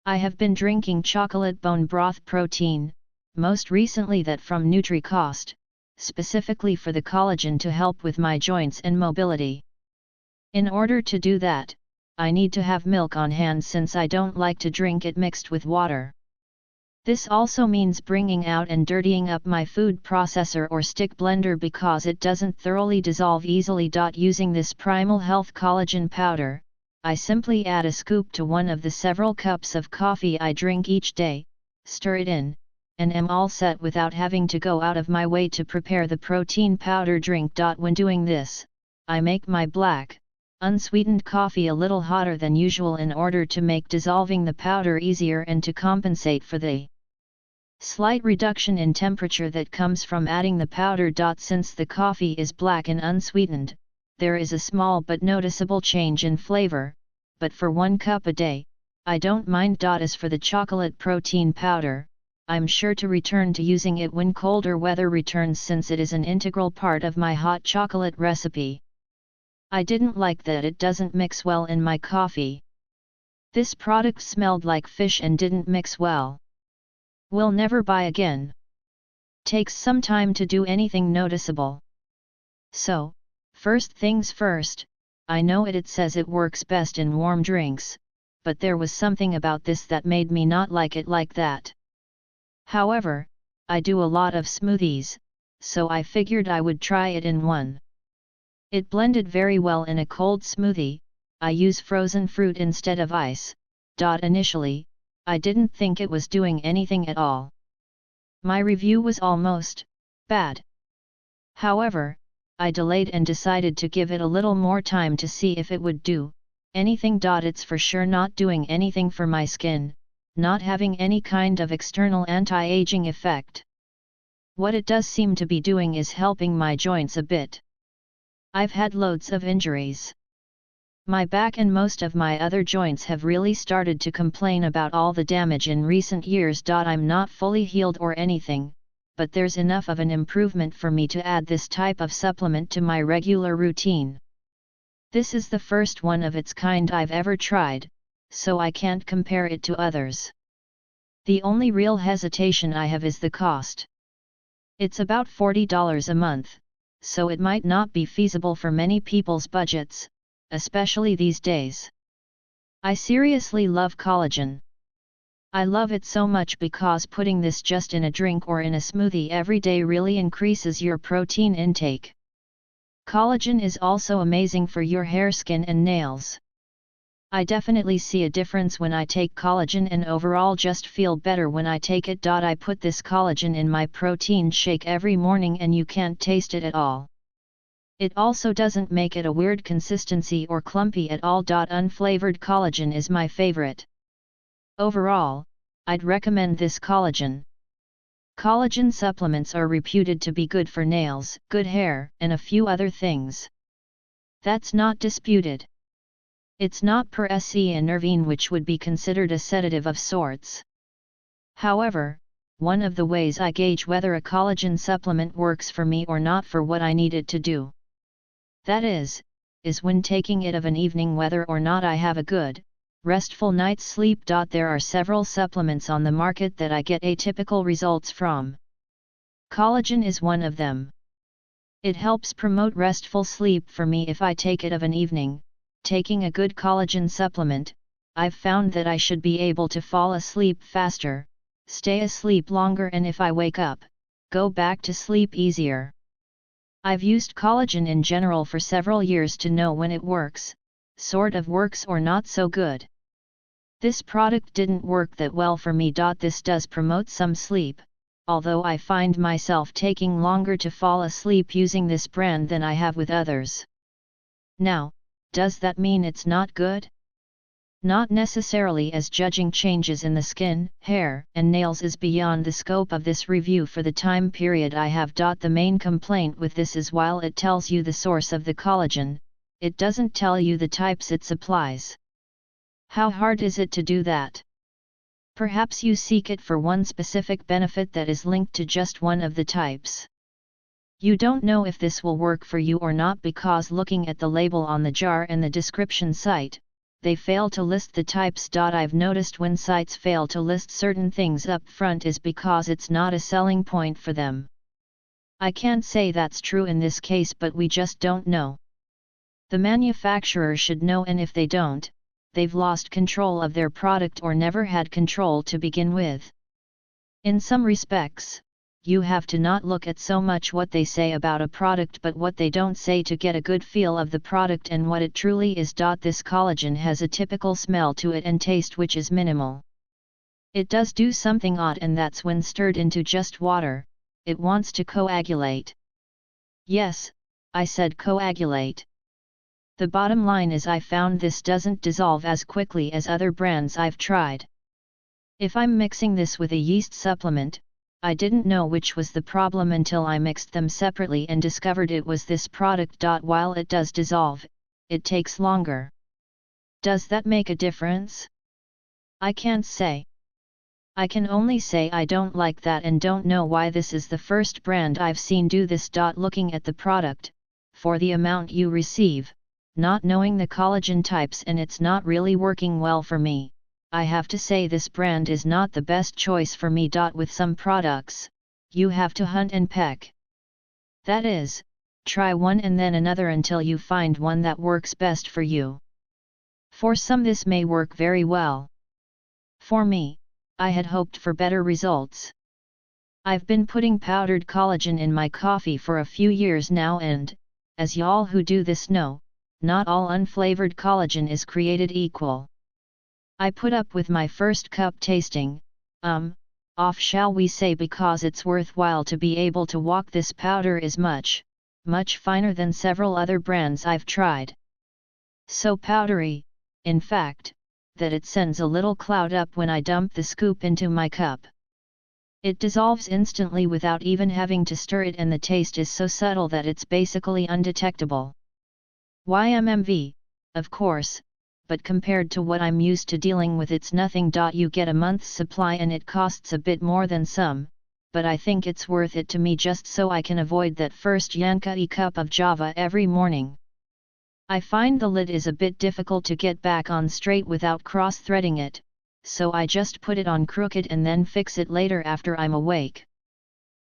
I have been drinking chocolate bone broth protein, most recently that from NutriCost, specifically for the collagen to help with my joints and mobility. In order to do that, I need to have milk on hand since I don't like to drink it mixed with water. This also means bringing out and dirtying up my food processor or stick blender because it doesn't thoroughly dissolve easily. Using this Primal Health Collagen Powder, I simply add a scoop to one of the several cups of coffee I drink each day, stir it in, and am all set without having to go out of my way to prepare the protein powder drink. When doing this, I make my black, unsweetened coffee a little hotter than usual in order to make dissolving the powder easier and to compensate for the slight reduction in temperature that comes from adding the powder. Since the coffee is black and unsweetened, there is a small but noticeable change in flavor, but for 1 cup a day, I don't mind. As for the chocolate protein powder, I'm sure to return to using it when colder weather returns since it is an integral part of my hot chocolate recipe. I didn't like that it doesn't mix well in my coffee. This product smelled like fish and didn't mix well. Will never buy again. Takes some time to do anything noticeable. So, first things first, I know it says it works best in warm drinks, but there was something about this that made me not like it like that. However, I do a lot of smoothies, so I figured I would try it in one. It blended very well in a cold smoothie. I use frozen fruit instead of ice. Initially, I didn't think it was doing anything at all. My review was almost bad. However, I delayed and decided to give it a little more time to see if it would do anything. It's for sure not doing anything for my skin, not having any kind of external anti-aging effect. What it does seem to be doing is helping my joints a bit. I've had loads of injuries. My back and most of my other joints have really started to complain about all the damage in recent years. I'm not fully healed or anything, but there's enough of an improvement for me to add this type of supplement to my regular routine. This is the first one of its kind I've ever tried, so I can't compare it to others. The only real hesitation I have is the cost. It's about $40 a month, so it might not be feasible for many people's budgets, especially these days. I seriously love collagen. I love it so much because putting this just in a drink or in a smoothie every day really increases your protein intake. Collagen is also amazing for your hair, skin and nails. I definitely see a difference when I take collagen and overall just feel better when I take it. I put this collagen in my protein shake every morning and you can't taste it at all. It also doesn't make it a weird consistency or clumpy at all. Unflavored collagen is my favorite. Overall, I'd recommend this collagen. Collagen supplements are reputed to be good for nails, good hair, and a few other things. That's not disputed. It's not per se a nervine, which would be considered a sedative of sorts. However, one of the ways I gauge whether a collagen supplement works for me or not for what I need it to do. That is when taking it of an evening whether or not I have a good, restful night's sleep. There are several supplements on the market that I get atypical results from. Collagen is one of them. It helps promote restful sleep for me if I take it of an evening. Taking a good collagen supplement, I've found that I should be able to fall asleep faster, stay asleep longer, and if I wake up, go back to sleep easier. I've used collagen in general for several years to know when it works, sort of works or not so good. This product didn't work that well for me. This does promote some sleep, although I find myself taking longer to fall asleep using this brand than I have with others. Now, does that mean it's not good? Not necessarily, as judging changes in the skin, hair, and nails is beyond the scope of this review for the time period I have. The main complaint with this is while it tells you the source of the collagen, it doesn't tell you the types it supplies. How hard is it to do that? Perhaps you seek it for one specific benefit that is linked to just one of the types. You don't know if this will work for you or not because looking at the label on the jar and the description site, they fail to list the types. I've noticed when sites fail to list certain things up front is because it's not a selling point for them. I can't say that's true in this case, but we just don't know. The manufacturer should know, and if they don't, they've lost control of their product or never had control to begin with. In some respects, you have to not look at so much what they say about a product but what they don't say to get a good feel of the product and what it truly is. This collagen has a typical smell to it and taste which is minimal. It does do something odd, and that's when stirred into just water, it wants to coagulate. Yes, I said coagulate. The bottom line is I found this doesn't dissolve as quickly as other brands I've tried. If I'm mixing this with a yeast supplement, I didn't know which was the problem until I mixed them separately and discovered it was this product. While it does dissolve, it takes longer. Does that make a difference? I can't say. I can only say I don't like that and don't know why this is the first brand I've seen do this. Looking at the product, for the amount you receive, not knowing the collagen types, and it's not really working well for me, I have to say this brand is not the best choice for me. With some products, you have to hunt and peck. That is, try one and then another until you find one that works best for you. For some this may work very well. For me, I had hoped for better results. I've been putting powdered collagen in my coffee for a few years now, and, as y'all who do this know, not all unflavored collagen is created equal. I put up with my first cup tasting, off shall we say, because it's worthwhile to be able to walk. This powder is much, much finer than several other brands I've tried. So powdery, in fact, that it sends a little cloud up when I dump the scoop into my cup. It dissolves instantly without even having to stir it, and the taste is so subtle that it's basically undetectable. YMMV, of course, but compared to what I'm used to dealing with, it's nothing. You get a month's supply and it costs a bit more than some, but I think it's worth it to me just so I can avoid that first Yanka-y cup of Java every morning. I find the lid is a bit difficult to get back on straight without cross-threading it, so I just put it on crooked and then fix it later after I'm awake.